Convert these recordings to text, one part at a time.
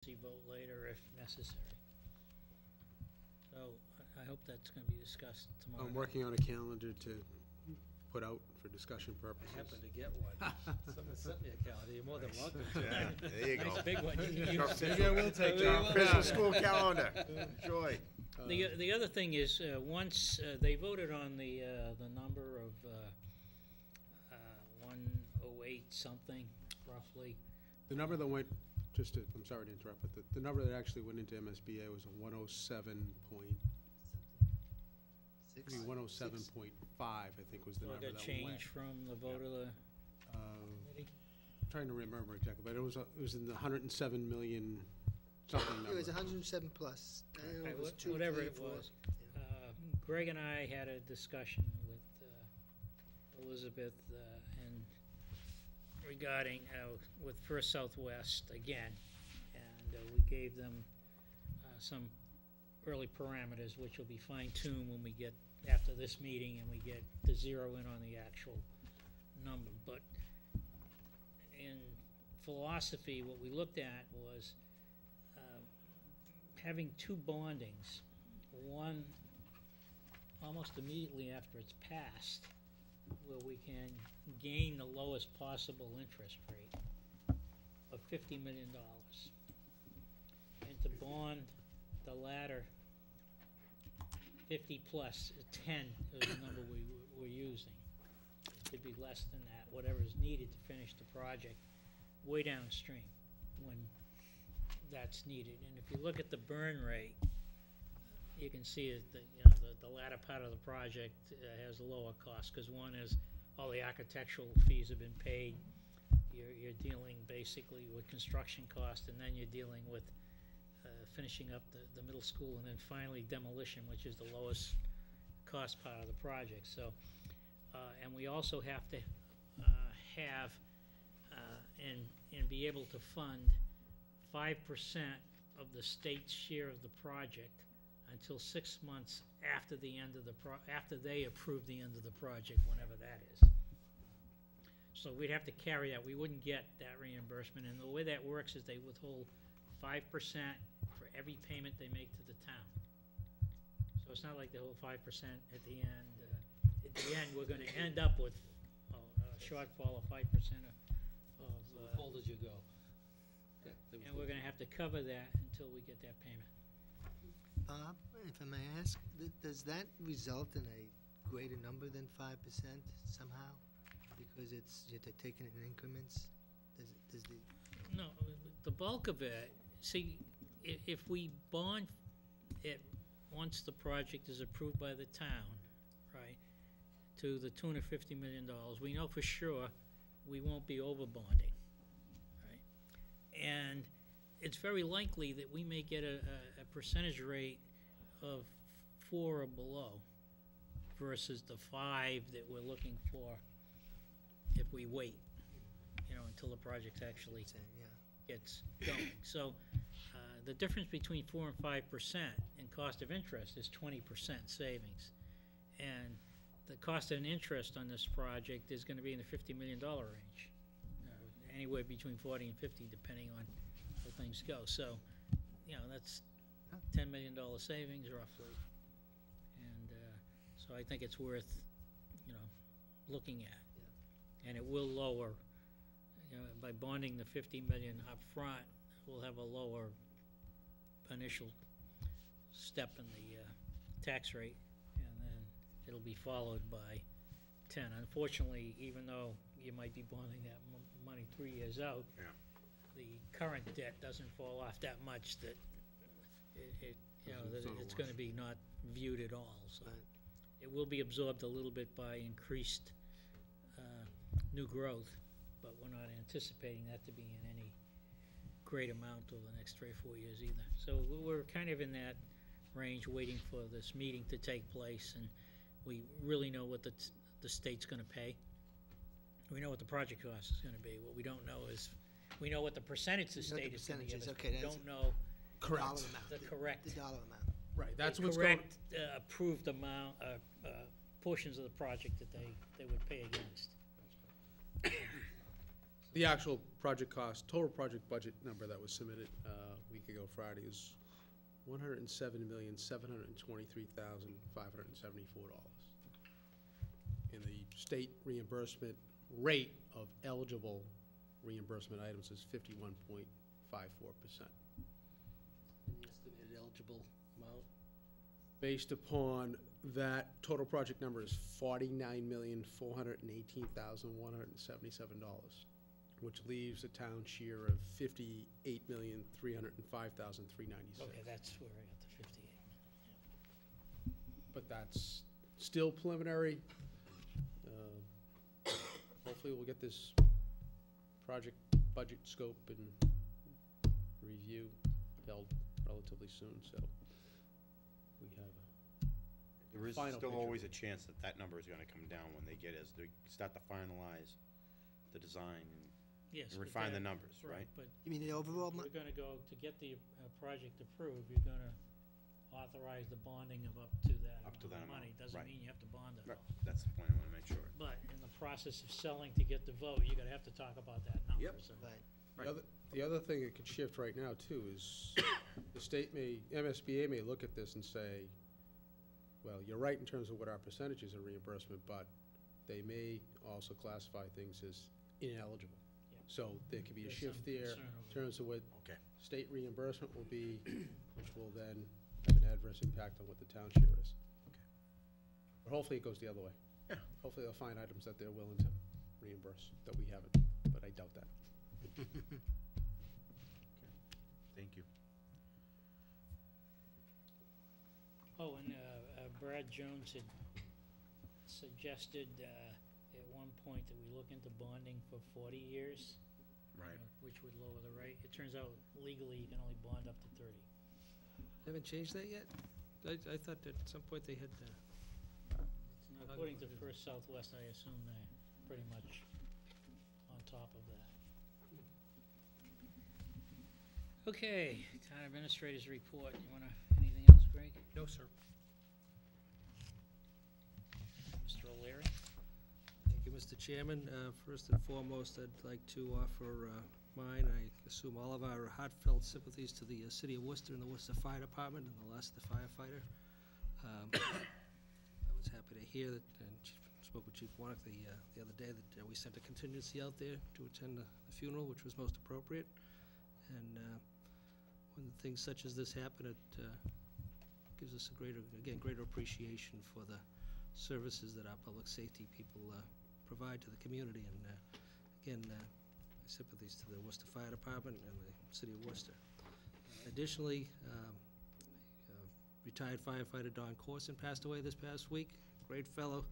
emergency vote later if necessary. So I hope that's gonna be discussed tomorrow. I'm working on a calendar to put out for discussion I purposes. happen to get one. Someone sent me a calendar. You're more than welcome. Yeah, there you go. Nice big one. You can use. Maybe I will take that. Official school calendar. Enjoy. The other thing is, once they voted on the number of 108 something, roughly. The number that went, I'm sorry to interrupt, but the number that actually went into MSBA was a 107 point, I mean, 107.5, I think was the So number it that got went. changed from the vote of the committee? Trying to remember exactly, but it was in the 107 million something number. It was 107 plus. I don't know if it was two, Whatever three, it four. was. Greg and I had a discussion with Elizabeth and regarding with First Southwest again, and we gave them some early parameters, which will be fine-tuned when we get after this meeting and we get to zero in on the actual number. But in philosophy, what we looked at was having two bondings, one almost immediately after it's passed, where we can gain the lowest possible interest rate of $50 million, and to bond the latter 50 plus 10 is the number we were using. It could be less than that, whatever is needed to finish the project way downstream when that's needed. And if you look at the burn rate, you can see that the latter part of the project has a lower cost, because one is all the architectural fees have been paid. You're dealing basically with construction cost, and then you're dealing with finishing up the middle school, and then finally demolition, which is the lowest cost part of the project. So, and we also have to have and be able to fund 5% of the state's share of the project until 6 months after the end of after they approve the end of the project, whenever that is. So we'd have to carry that. We wouldn't get that reimbursement, and the way that works is they withhold 5% for every payment they make to the town. So it's not like they hold 5% at the end. At the end, we're going to end up with a shortfall of 5% Hold as you go. and we're going to have to cover that until we get that payment. Bob, if I may ask, does that result in a greater number than 5% somehow? Because you're taking it in increments? Does the... No, the bulk of it, see, if we bond it once the project is approved by the town, right, to the tune of $50 million, we know for sure we won't be over bonding, right? And it's very likely that we may get a percentage rate of 4 or below versus the 5 that we're looking for if we wait, until the project actually gets going. So the difference between 4 and 5% in cost of interest is 20% savings. And the cost of interest on this project is going to be in the $50 million range, anywhere between 40 and 50, depending on how things go. So, that's $10 million savings roughly. And so I think it's worth, looking at. And it will lower, by bonding the $50 million up front, we'll have a lower initial step in the tax rate, and then it'll be followed by 10. Unfortunately, even though you might be bonding that money 3 years out, the current debt doesn't fall off that much that it's going to be not viewed at all. So it will be absorbed a little bit by increased new growth, but we're not anticipating that to be in any great amount over the next 3 or 4 years either. So we're kind of in that range, waiting for this meeting to take place, and we really know what the state's going to pay. We know what the project cost is going to be. What we don't know is, we know what the percentage the state is going to give us. Okay, we don't know the dollar amount. The dollar amount. Right, that's what's going... correct approved amount, portions of the project that they would pay against. The actual project cost, total project budget number that was submitted a week ago Friday is $107,723,574. And the state reimbursement rate of eligible reimbursement items is 51.54%. And the estimated eligible amount? Based upon that, total project number is $49,418,177, which leaves a town share of $58,305,396. Okay, that's where I got the 58. But that's still preliminary. Hopefully we'll get this project budget scope and review held relatively soon, so we have There is final still picture. always a chance that that number is gonna come down when they get, as they start to finalize the design Yes. and but refine the that- numbers, right? But You mean the overall we're gonna go, to get the project approved, you're gonna authorize the bonding of up to that Up to amount that of money. amount, Doesn't right. mean you have to bond it Right, all. that's the point, I wanna make sure. But in the process of selling to get the vote, you're gonna have to talk about that number, Yep. so. Right. The other thing that could shift right now too is the state may, MSBA may look at this and say, well, you're right in terms of what our percentages of reimbursement, but they may also classify things as ineligible. Yeah. So there could be a There's shift some there concern in over terms of what Okay. state reimbursement will be, which will then have an adverse impact on what the town share is. But hopefully it goes the other way. Yeah. Hopefully they'll find items that they're willing to reimburse that we haven't, but I doubt that. Thank you. Oh, and Brad Jones had suggested at one point that we look into bonding for 40 years. Right. Which would lower the rate. It turns out legally you can only bond up to 30. Haven't changed that yet? I thought that at some point they had, According to First Southwest, I assume they're pretty much on top of that. Okay, town administrators report. You wanna, anything else, Greg? no, sir. Mr. O'Leary? Thank you, Mr. Chairman. First and foremost, I'd like to offer mine, I assume all of our heartfelt sympathies to the city of Worcester and the Worcester Fire Department and the loss of the firefighter. I was happy to hear that, and spoke with Chief Warnock the other day, that we sent a contingency out there to attend the funeral, which was most appropriate. And when things such as this happen, it gives us a greater appreciation for the services that our public safety people provide to the community. And again, my sympathies to the Worcester Fire Department and the city of Worcester. Additionally, retired firefighter Don Corson passed away this past week. Great fellow,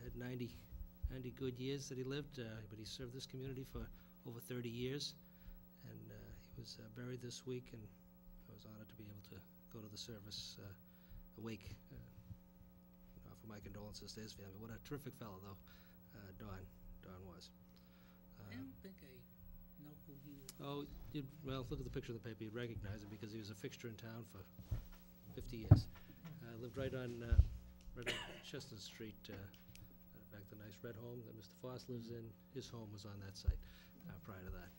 had 90 good years that he lived, but he served this community for over 30 years. And he was buried this week, and I was honored to be able to go to the service, the wake. Offer my condolences to his family. What a terrific fellow, though, Don was. I don't think I know who he was. Oh, well, look at the picture of the paper, you'd recognize him because he was a fixture in town for 50 years. Lived right on Chestnut Street. In fact, the nice red home that Mr. Foss lives in, his home was on that site prior to that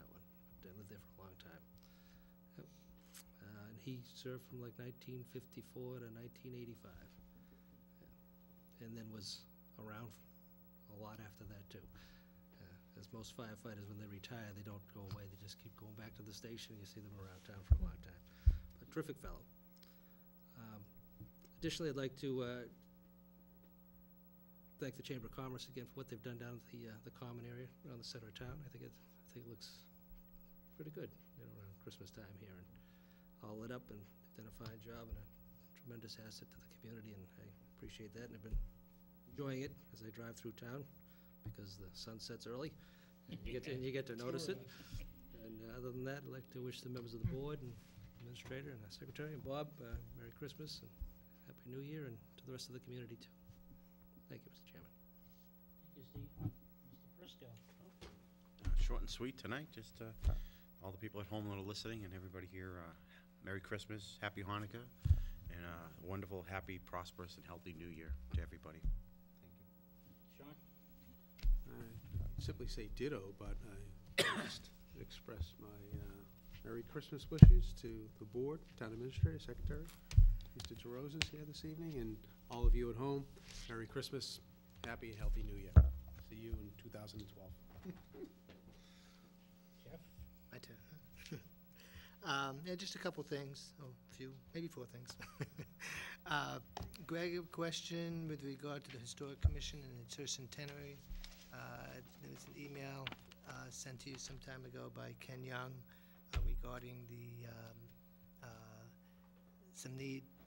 one. But lived there for a long time. Yep. And he served from like 1954 to 1985. Yeah. And then was around a lot after that, too. As most firefighters, when they retire, they don't go away. They just keep going back to the station. You see them around town for a long time. But terrific fellow. Additionally, I'd like to thank the Chamber of Commerce again for what they've done down at the common area around the center of town. I think it looks pretty good, around Christmas time here, and all lit up, and they've done a fine job and a tremendous asset to the community, and I appreciate that, and I've been enjoying it as I drive through town because the sun sets early, and you get to notice it. And other than that, I'd like to wish the members of the board and administrator and our secretary and Bob Merry Christmas and Happy New Year, and to the rest of the community, too. Thank you, Mr. Chairman. Thank you, Steve. Mr. Prisco? Short and sweet tonight, just all the people at home that are listening and everybody here, Merry Christmas, Happy Hanukkah, and a wonderful, happy, prosperous, and healthy New Year to everybody. Thank you. Sean? simply say ditto, but I just express my Merry Christmas wishes to the board, town administrator, secretary. Mr. DeRosa's here this evening, and all of you at home, Merry Christmas, happy, healthy New Year. See you in 2012. Jeff? My turn, huh? Yeah, just a couple things, oh, a few, maybe 4 things. Greg, a question with regard to the Historic Commission and its centenary. There was an email sent to you some time ago by Ken Young regarding the some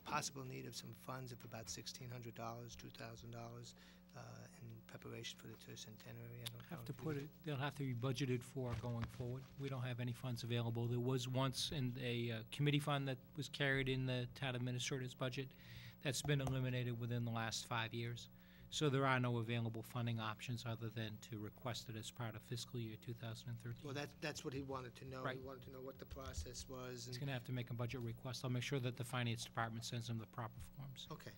possible need of some funds of about $1,600, $2,000 in preparation for the tercentenary. I don't know. Have to if you- put it, they'll have to be budgeted for going forward. We don't have any funds available. There was once a committee fund that was carried in the town administrator's budget. That's been eliminated within the last 5 years. So there are no available funding options other than to request it as part of fiscal year 2013. Well, that's what he wanted to know. Right. He wanted to know what the process was. He's And going to have to make a budget request. I'll make sure that the finance department sends him the proper forms. okay.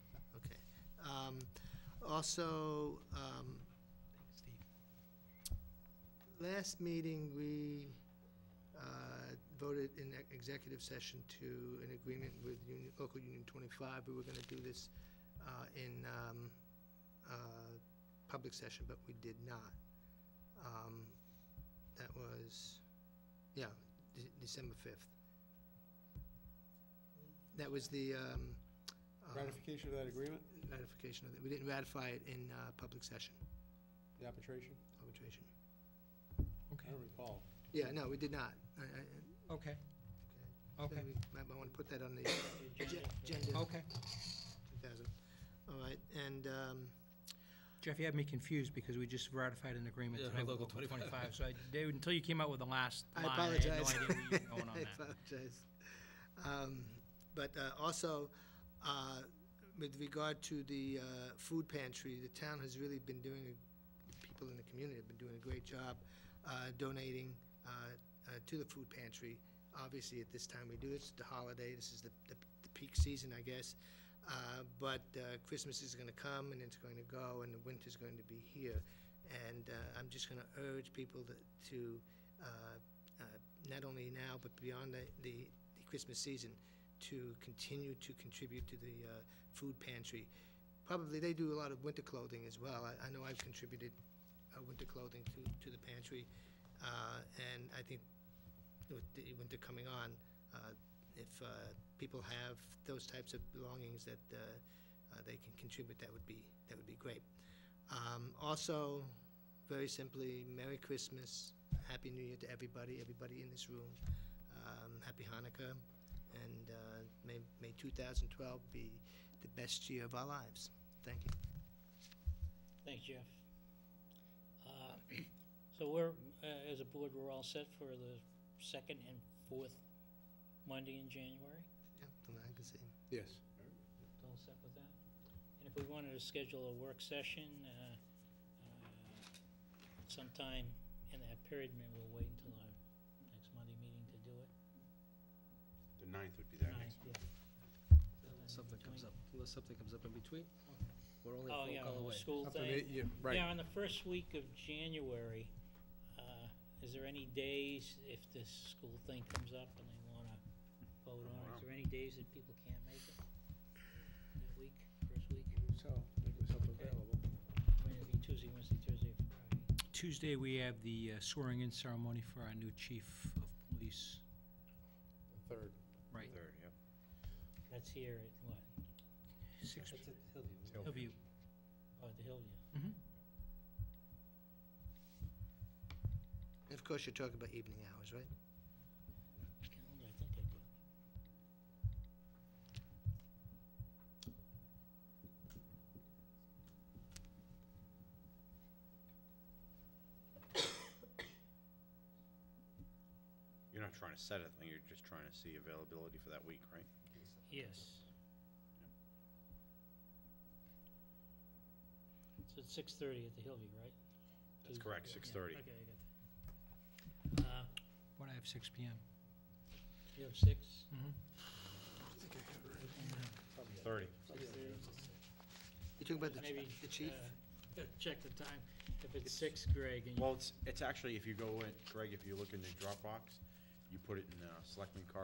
Also, last meeting, we voted in executive session to an agreement with local Union 25. We were going to do this in public session, but we did not. That was, December 5th. That was the Ratification of that agreement, ratification of it. We didn't ratify it in public session, the arbitration? arbitration. I Okay. don't recall. Yeah, no, we did not. Okay. So Okay. we might want to put that on the agenda. Okay. 2000. All right, and Jeff, you had me confused because we just ratified an agreement Yeah, today with Local Local 25. So David, until you came out with the last I line, apologize. I had no idea where you were going on I that. apologize. But also, with regard to the food pantry, the town has really been doing, people in the community have been doing a great job donating to the food pantry. Obviously, at this time we do this, the holiday, this is the peak season, I guess. But Christmas is going to come and it's going to go, and the winter's going to be here. And I'm just going to urge people to not only now, but beyond the Christmas season, to continue to contribute to the food pantry. Probably they do a lot of winter clothing as well. I know I've contributed winter clothing to the pantry. And I think with the winter coming on, if people have those types of belongings that they can contribute, that would be great. Also, very simply, Merry Christmas, Happy New Year to everybody in this room. Happy Hanukkah, and may 2012 be the best year of our lives. Thank you. Thanks, Jeff. So we're, as a board, we're all set for the 2nd and 4th Monday in January? Yeah, from what I can see. Yes. All set with that? And if we wanted to schedule a work session sometime in that period, maybe we'll wait until our next Monday meeting to do it. The 9th would be their Ninth, next. yeah. Unless something comes up in between, we're only a Oh, phone yeah, call the away. school Something thing. Right. Yeah, on the first week of January, is there any days, if this school thing comes up and they want to vote on it, is there any days that people can't make it? That week, first week? So, make yourself available. I mean, it'd be Tuesday, Wednesday, Thursday, Friday. Tuesday, we have the swearing-in ceremony for our new chief of police. The 3rd. Right. 3rd, yep. That's here at what? 6 That's at Hillview. Hillview. Oh, at the Hillview. Mhm. And of course, you're talking about evening hours, right? Calendar, I think I do. You're not trying to set a thing, you're just trying to see availability for that week, right? Yes. So it's 6:30 at the Hillview, right? That's Tuesday, correct, yeah. 6:30. Okay, I got that. What, I have 6 PM. You have 6? Mhm. 30. You're talking about Maybe, the chief? check the time. If it's 6, Greg, and you Well, it's actually, if you go in, Greg, if you look in the Dropbox, you put it in Selectmen card.